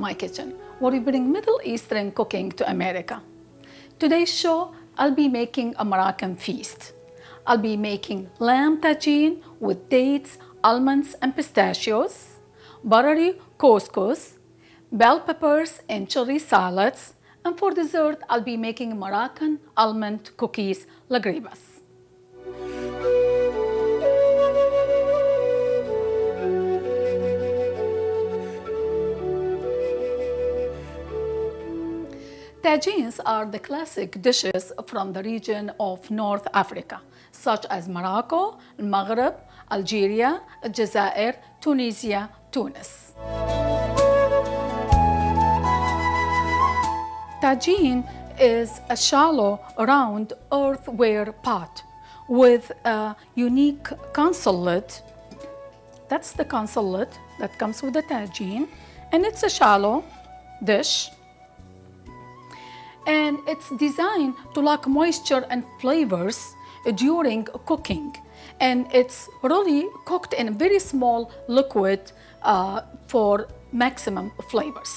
my kitchen, where we bring Middle Eastern cooking to America. Today's show, I'll be making a Moroccan feast. I'll be making lamb tagine with dates, almonds, and pistachios, buttery couscous, bell peppers and chili salads, and for dessert, I'll be making Moroccan almond cookies, Ghoribas. Tagines are the classic dishes from the region of North Africa, such as Morocco, Maghreb, Algeria, Jazair, Tunisia, Tunis. Tagine is a shallow, round earthenware pot with a unique console lid. That's the console lid that comes with the tagine, and it's a shallow dish. And it's designed to lock moisture and flavors during cooking. And it's really cooked in a very small liquid for maximum flavors.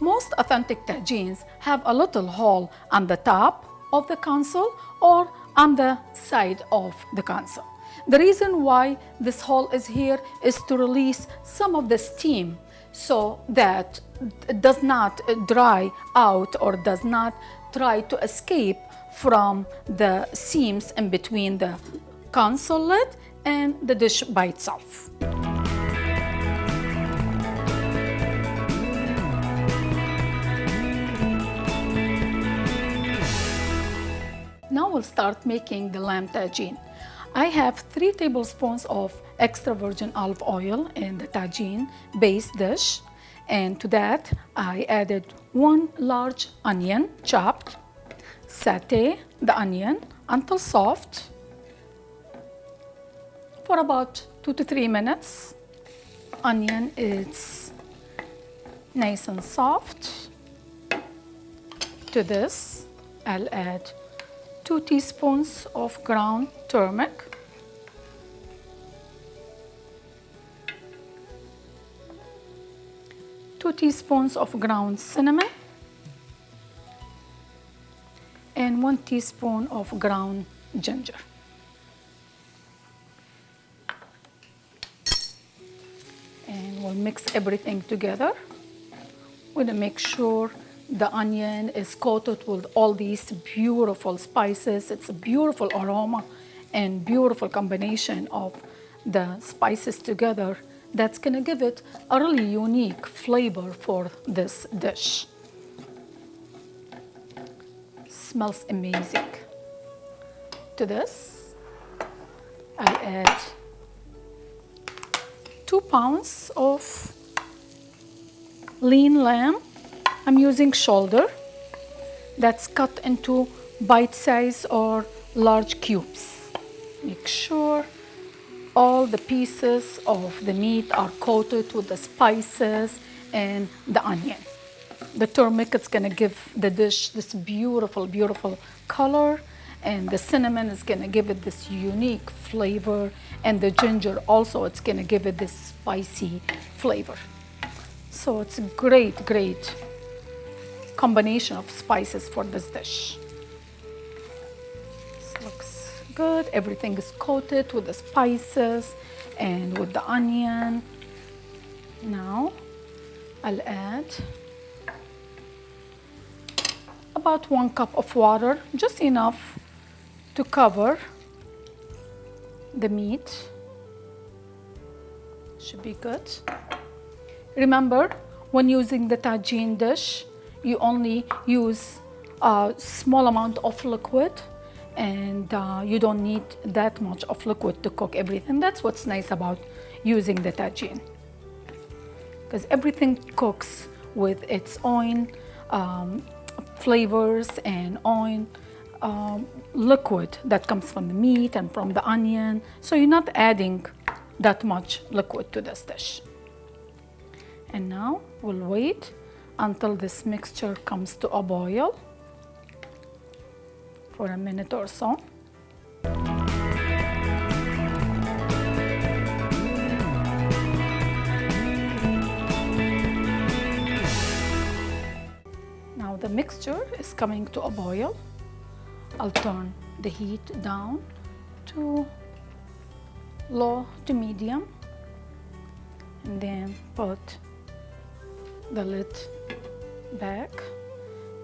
Most authentic tagines have a little hole on the top of the console or on the side of the console. The reason why this hole is here is to release some of the steam so that it does not dry out or does not try to escape from the seams in between the console lid and the dish by itself. Now we'll start making the lamb tagine. I have 3 tablespoons of extra virgin olive oil in the tagine base dish, and to that I added 1 large onion chopped. Sauté the onion until soft for about 2 to 3 minutes. Onion is nice and soft. To this I'll add 2 teaspoons of ground turmeric, 2 teaspoons of ground cinnamon, and 1 teaspoon of ground ginger. And we'll mix everything together. We're gonna make sure the onion is coated with all these beautiful spices. It's a beautiful aroma and beautiful combination of the spices together that's gonna give it a really unique flavor for this dish. Smells amazing. To this, I'll add 2 pounds of lean lamb. I'm using shoulder that's cut into bite-size or large cubes. Make sure all the pieces of the meat are coated with the spices and the onion. The turmeric is gonna give the dish this beautiful, beautiful color, and the cinnamon is gonna give it this unique flavor, and the ginger also, it's gonna give it this spicy flavor. So it's a great, great combination of spices for this dish. This looks good. Everything is coated with the spices and with the onion. Now I'll add about 1 cup of water, just enough to cover the meat. Should be good. Remember, when using the tagine dish, you only use a small amount of liquid, and you don't need that much of liquid to cook everything. That's what's nice about using the tagine, because everything cooks with its own flavors and own liquid that comes from the meat and from the onion. So you're not adding that much liquid to this dish. And now we'll wait until this mixture comes to a boil for a minute or so. mixture is coming to a boil, I'll turn the heat down to low to medium and then put the lid back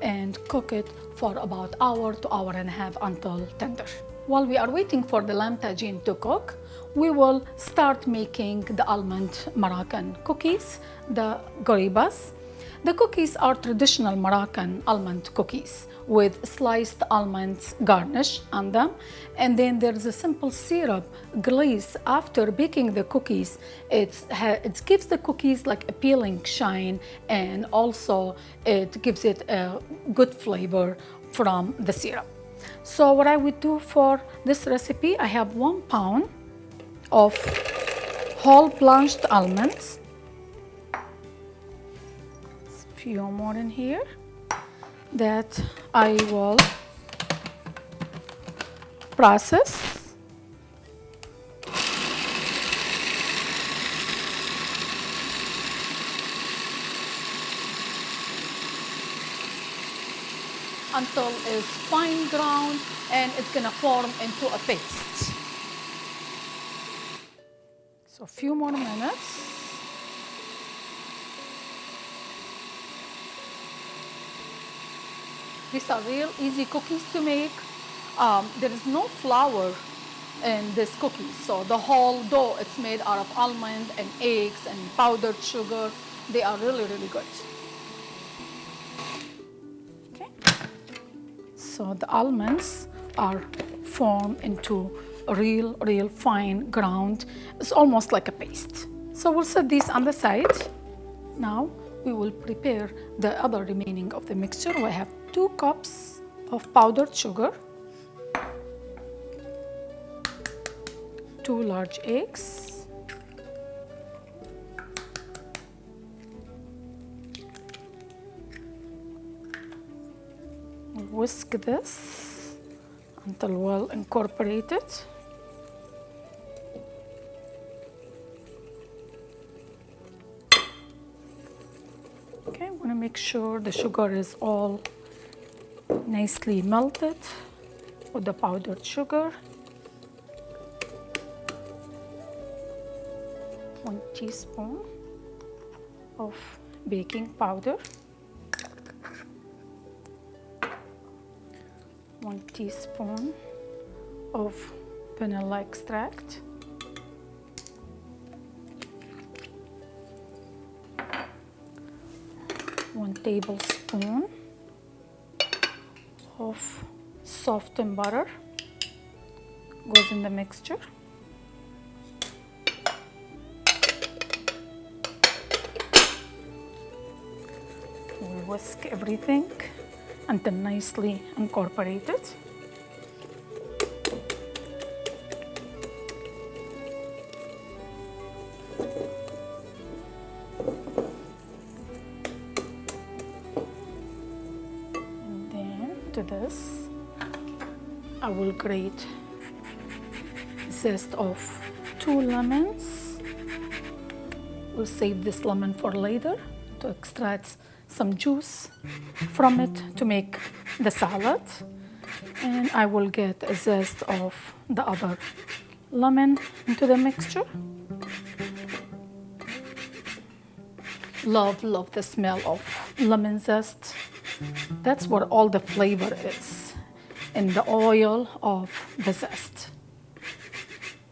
and cook it for about hour to hour and a half until tender. While we are waiting for the lamb tagine to cook, we will start making the almond Moroccan cookies, the Ghoribas. The cookies are traditional Moroccan almond cookies with sliced almonds garnish on them, and then there's a simple syrup glaze after baking the cookies. It gives the cookies like a peeling shine, and also it gives it a good flavor from the syrup. So what I would do for this recipe, I have 1 pound of whole blanched almonds, a few more in here, that I will process. Until it's fine ground and it's gonna form into a paste. So a few more minutes. These are real easy cookies to make. There is no flour in this cookie, so the whole dough, it's made out of almond and eggs and powdered sugar. They are really, really good. Okay. So the almonds are formed into a real fine ground. It's almost like a paste. So we'll set these on the side. Now we will prepare the other remaining of the mixture. We have 2 cups of powdered sugar, 2 large eggs, we'll whisk this until well incorporated. Okay, I want to make sure the sugar is all nicely melted with the powdered sugar. 1 teaspoon of baking powder, 1 teaspoon of vanilla extract, 1 tablespoon of softened butter goes in the mixture. We'll whisk everything until nicely incorporated. To this, I will grate zest of 2 lemons. We'll save this lemon for later to extract some juice from it to make the salad. And I will get a zest of the other lemon into the mixture. Love the smell of lemon zest. That's where all the flavor is, in the oil of the zest.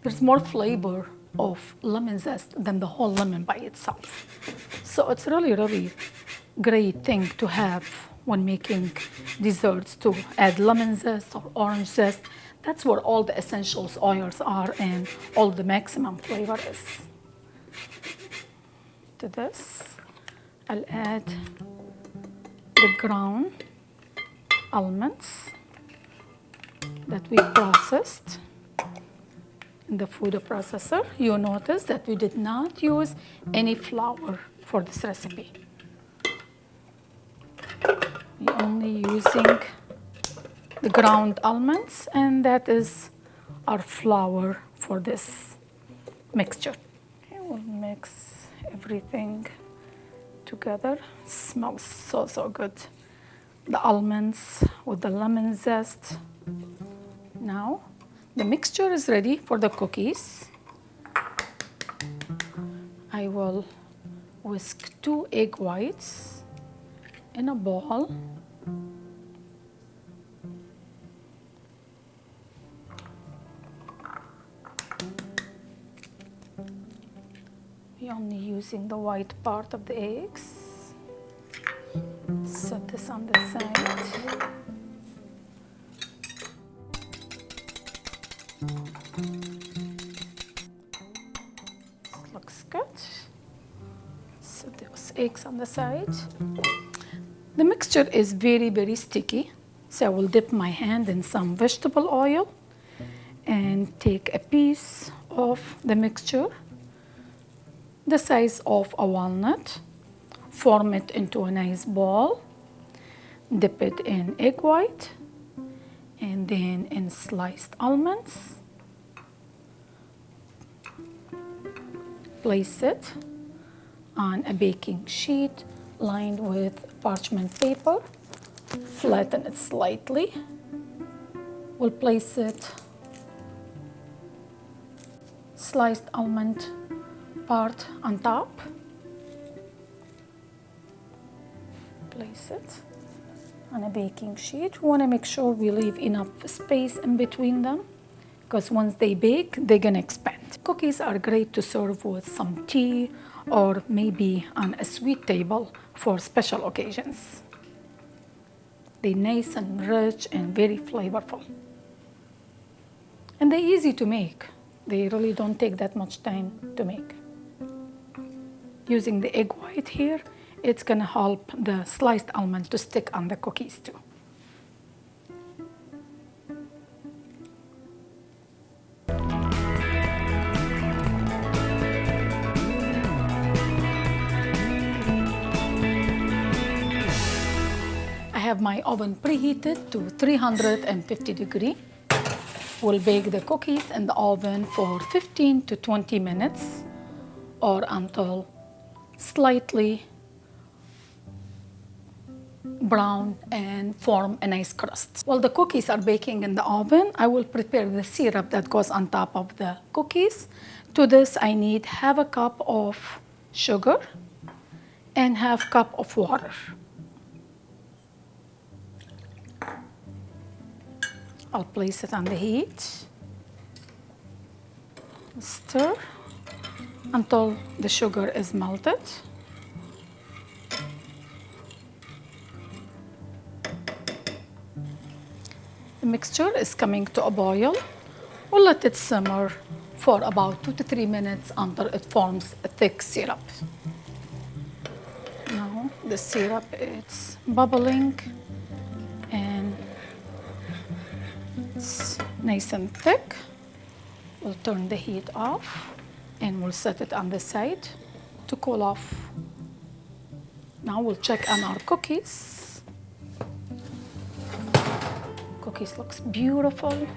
There's more flavor of lemon zest than the whole lemon by itself. So it's really great thing to have when making desserts, to add lemon zest or orange zest. That's where all the essentials oils are and all the maximum flavor is. To this, I'll add the ground almonds that we processed in the food processor. You notice that we did not use any flour for this recipe. We're only using the ground almonds, and that is our flour for this mixture. Okay, we'll mix everything together. Smells so good. the almonds with the lemon zest. Now the mixture is ready for the cookies. I will whisk 2 egg whites in a bowl. We're only using the white part of the eggs. Set this on the side. This looks good. Set those eggs on the side. The mixture is very, very sticky, so I will dip my hand in some vegetable oil and take a piece of the mixture the size of a walnut, form it into a nice ball, dip it in egg white and then in sliced almonds. Place it on a baking sheet lined with parchment paper. Flatten it slightly. We'll place it sliced almond part on top. Place it on a baking sheet. We want to make sure we leave enough space in between them because once they bake, they're gonna expand. Cookies are great to serve with some tea or maybe on a sweet table for special occasions. They're nice and rich and very flavorful. And they're easy to make. They really don't take that much time to make. Using the egg white here, it's gonna help the sliced almond to stick on the cookies too. I have my oven preheated to 350 degrees. We'll bake the cookies in the oven for 15 to 20 minutes or until slightly brown and form a nice crust. While the cookies are baking in the oven, I will prepare the syrup that goes on top of the cookies. To this, I need half a cup of sugar and half cup of water. I'll place it on the heat. Stir until the sugar is melted. The mixture is coming to a boil. We'll let it simmer for about 2 to 3 minutes until it forms a thick syrup. Now the syrup is bubbling and it's nice and thick. We'll turn the heat off and we'll set it on the side to cool off. Now we'll check on our cookies. Cookies looks beautiful.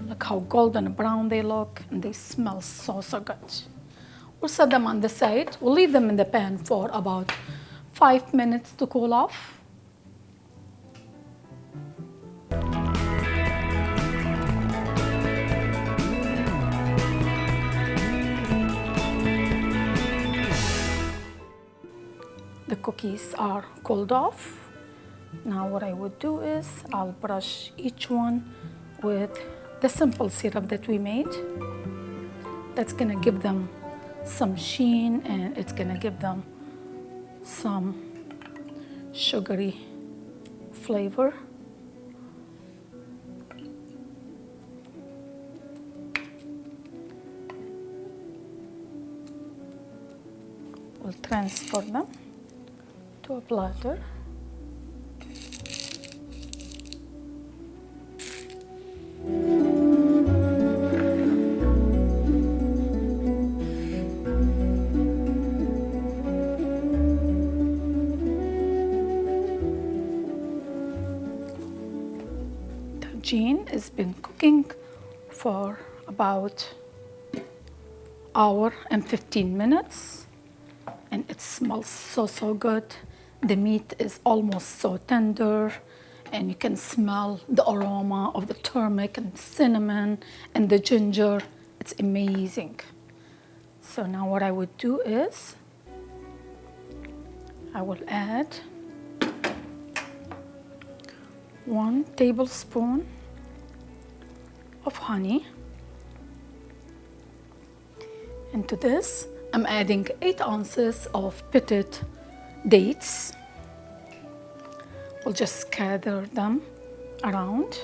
Look how golden brown they look and they smell so good. We'll set them on the side. We'll leave them in the pan for about 5 minutes to cool off. The cookies are cooled off. Now what I would do is I'll brush each one with the simple syrup that we made. That's gonna give them some sheen and it's gonna give them some sugary flavor. We'll transfer them to a platter. Tagine has been cooking for about an hour and 15 minutes and it smells so good. The meat is almost so tender, and you can smell the aroma of the turmeric and cinnamon and the ginger. It's amazing. So now what I would do is I will add 1 tablespoon of honey. Into this, I'm adding 8 ounces of pitted dates. We'll just gather them around.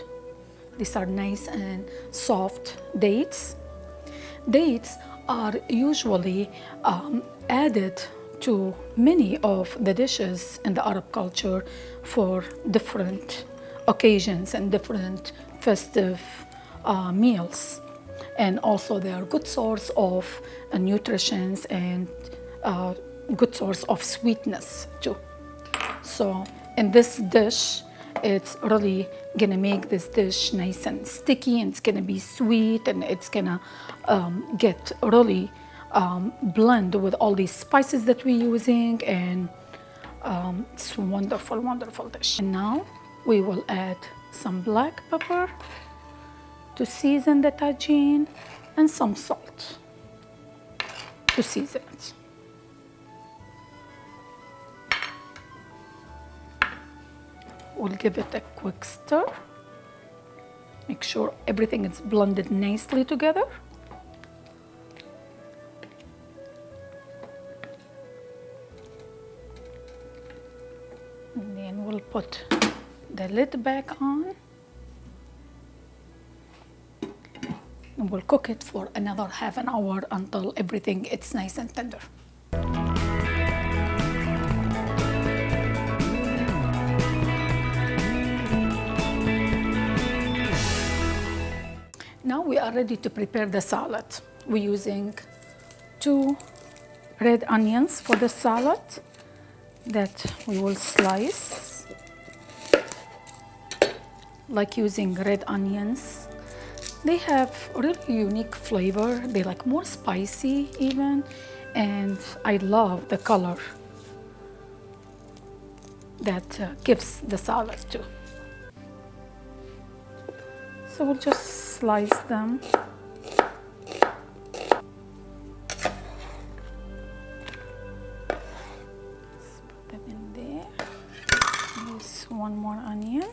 These are nice and soft dates. Dates are usually added to many of the dishes in the Arab culture for different occasions and different festive meals. And also they are good source of nutrition and good source of sweetness too. So in this dish, it's really gonna make this dish nice and sticky, and it's gonna be sweet, and it's gonna get really blend with all these spices that we're using, and it's a wonderful, wonderful dish. And now we will add some black pepper to season the tagine, and some salt to season it. We'll give it a quick stir. Make sure everything is blended nicely together. And then we'll put the lid back on. And we'll cook it for another half an hour until everything is nice and tender. Now we are ready to prepare the salad. We're using 2 red onions for the salad that we will slice. Like using red onions, they have a really unique flavor. They like more spicy even, and I love the color that gives the salad too. So we'll just slice them. Let's put them in there. Use 1 more onion.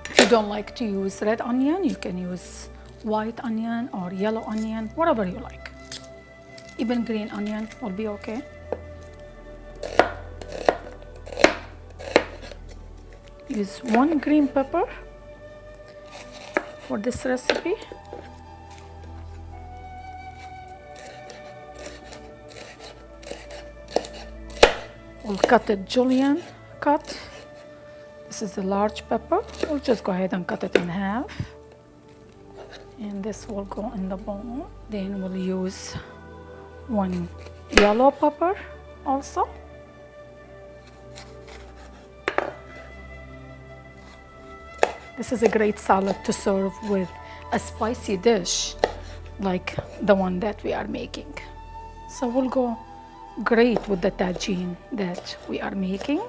If you don't like to use red onion, you can use white onion or yellow onion, whatever you like. Even green onion will be okay. Use 1 green pepper for this recipe. We'll cut it julienne cut. This is a large pepper. We'll just go ahead and cut it in half. And this will go in the bowl. Then we'll use 1 yellow pepper also. This is a great salad to serve with a spicy dish like the one that we are making. So we'll go great with the tagine that we are making.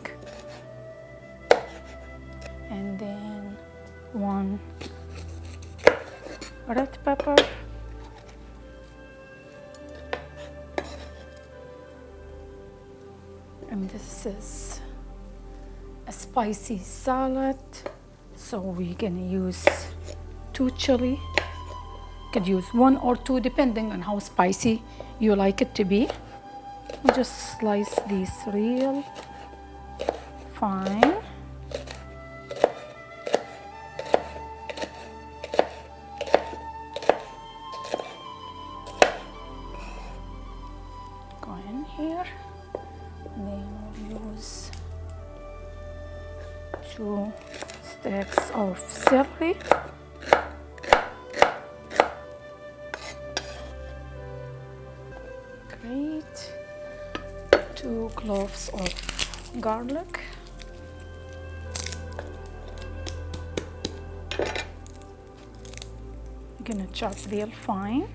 And then 1 red pepper. And this is a spicy salad. So we're gonna use 2 chili. You could use 1 or 2 depending on how spicy you like it to be. We'll just slice these real fine. Go in here, and then we'll use 2 sticks of celery. Great. 2 cloves of garlic. I'm gonna chop real fine.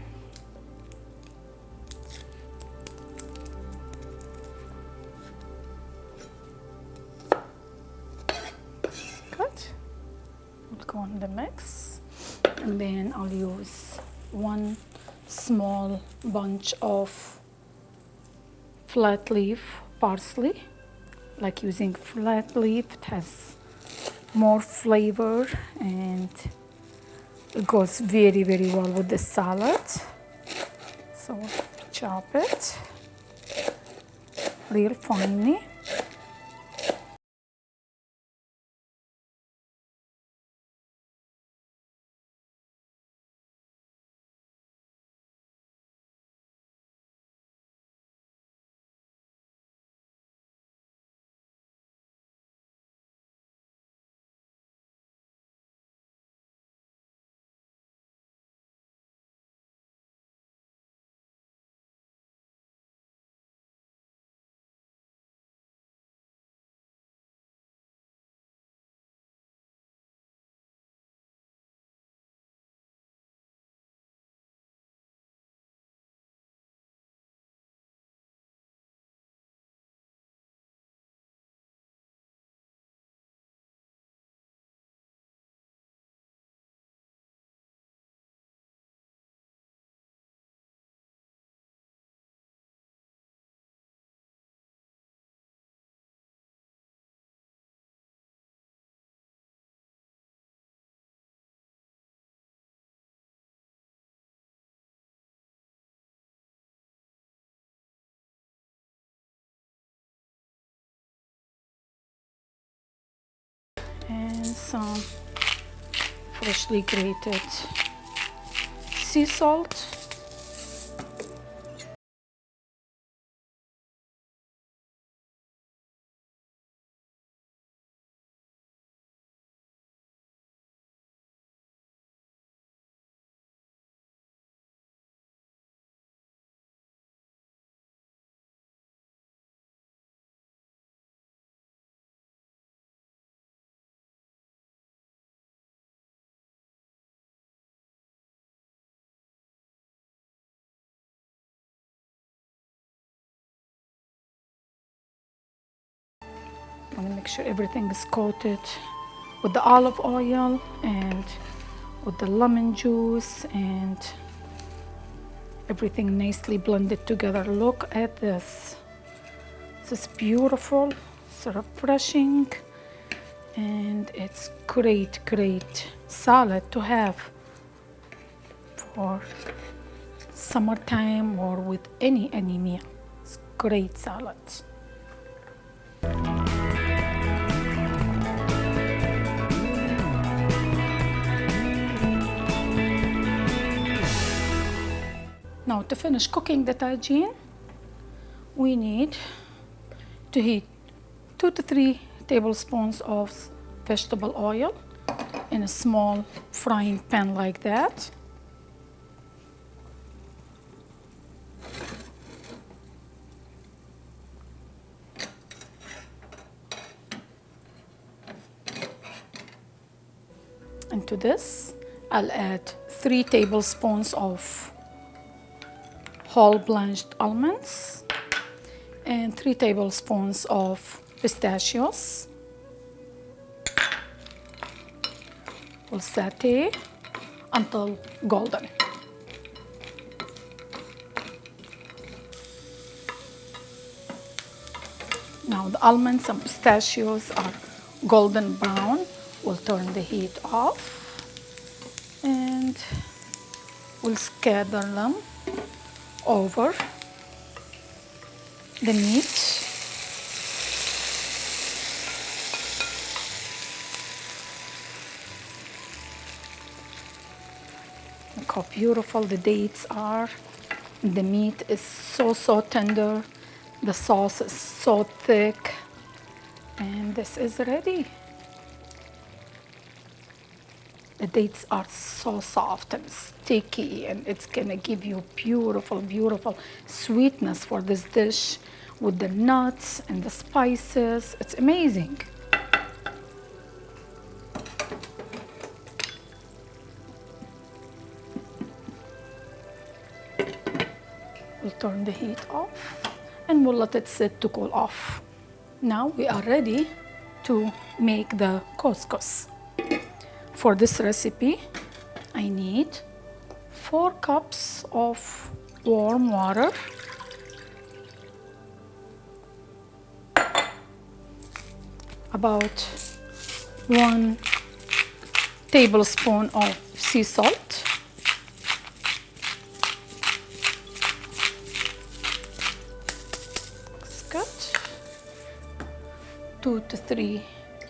go in the mix. And then I'll use 1 small bunch of flat leaf parsley. Like using flat leaf, it has more flavor and it goes very, very well with the salad. So chop it real finely. And some freshly grated sea salt. I want to make sure everything is coated with the olive oil and with the lemon juice and everything nicely blended together. Look at this. This is beautiful, it's refreshing, and it's great, great salad to have for summertime or with any meal. It's great salad. Now to finish cooking the tagine, we need to heat 2 to 3 tablespoons of vegetable oil in a small frying pan like that. Into this, I'll add 3 tablespoons of whole blanched almonds and 3 tablespoons of pistachios. We'll saute until golden. Now the almonds and pistachios are golden brown. We'll turn the heat off and we'll scatter them over the meat. Look how beautiful the dates are. The meat is so tender. The sauce is so thick. And this is ready. The dates are so soft and sticky, and it's gonna give you beautiful, beautiful sweetness for this dish with the nuts and the spices. It's amazing. We'll turn the heat off and we'll let it sit to cool off. Now we are ready to make the couscous. For this recipe, I need 4 cups of warm water, about 1 tablespoon of sea salt, looks good, 2 to 3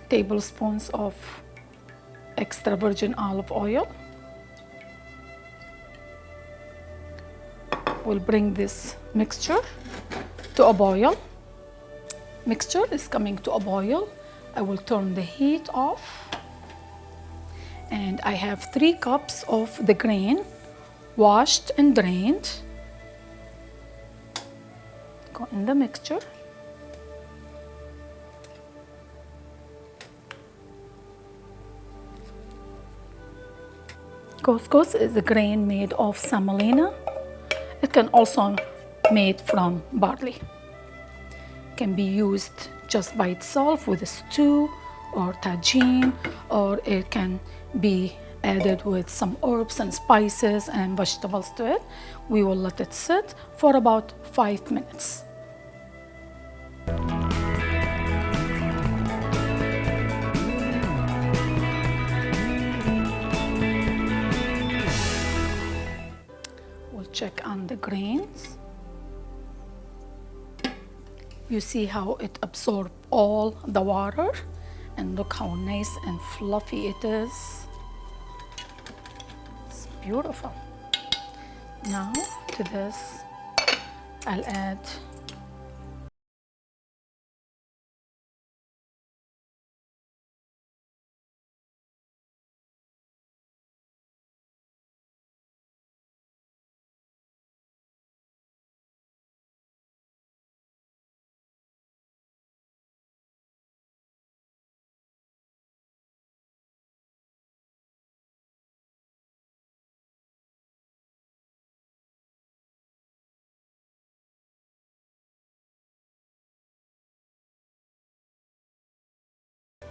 tablespoons of extra virgin olive oil. We'll bring this mixture to a boil. Mixture is coming to a boil. I will turn the heat off. And I have 3 cups of the grain, washed and drained. Go in the mixture. Couscous is a grain made of semolina. It can also be made from barley. It can be used just by itself with a stew or tagine, or it can be added with some herbs and spices and vegetables to it. We will let it sit for about 5 minutes. We'll check on the grains. You see how it absorbed all the water, and look how nice and fluffy it is. It's beautiful. Now to this, I'll add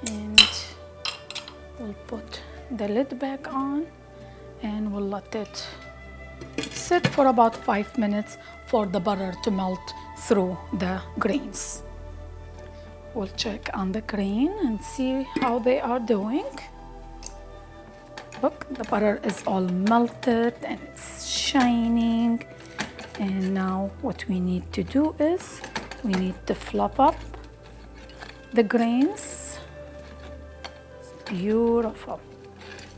and we'll put the lid back on and we'll let it sit for about 5 minutes for the butter to melt through the grains. We'll check on the grain and see how they are doing. Look, the butter is all melted and it's shining. And now what we need to do is we need to fluff up the grains. Beautiful.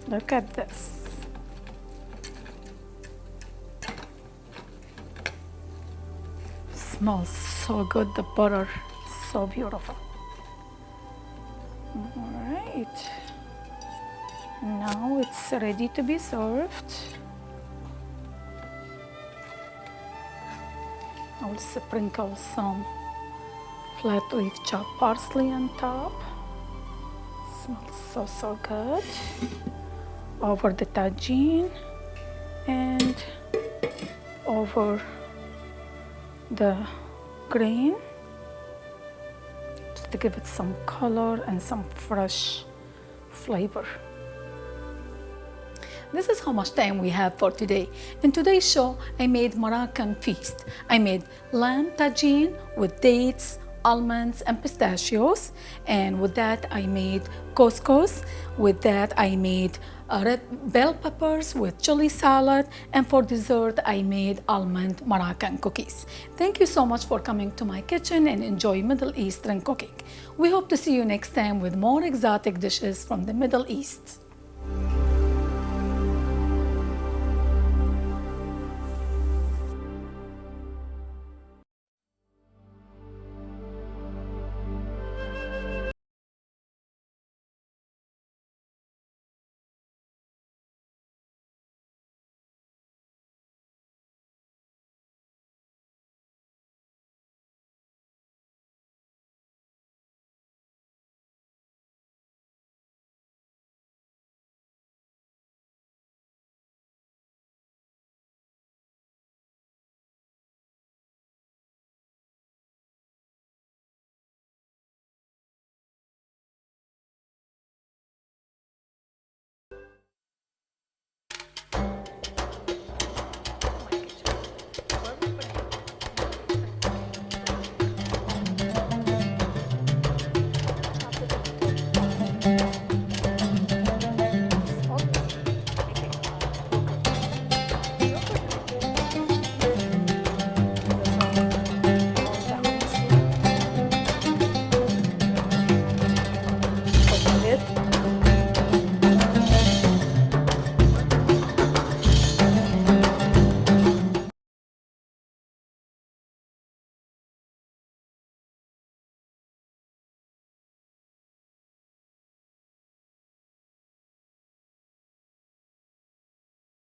Look at this. Smells so good, the butter, so beautiful. All right. Now it's ready to be served. I'll sprinkle some flat leaf chopped parsley on top. Smells so good. Over the tagine and over the grain, just to give it some color and some fresh flavor. This is how much time we have for today. In today's show, I made Moroccan feast. I made lamb tagine with dates, almonds and pistachios, and with that I made couscous. With that I made red bell peppers with chili salad, and for dessert I made almond Moroccan cookies. Thank you so much for coming to my kitchen and enjoy Middle Eastern cooking. We hope to see you next time with more exotic dishes from the Middle East.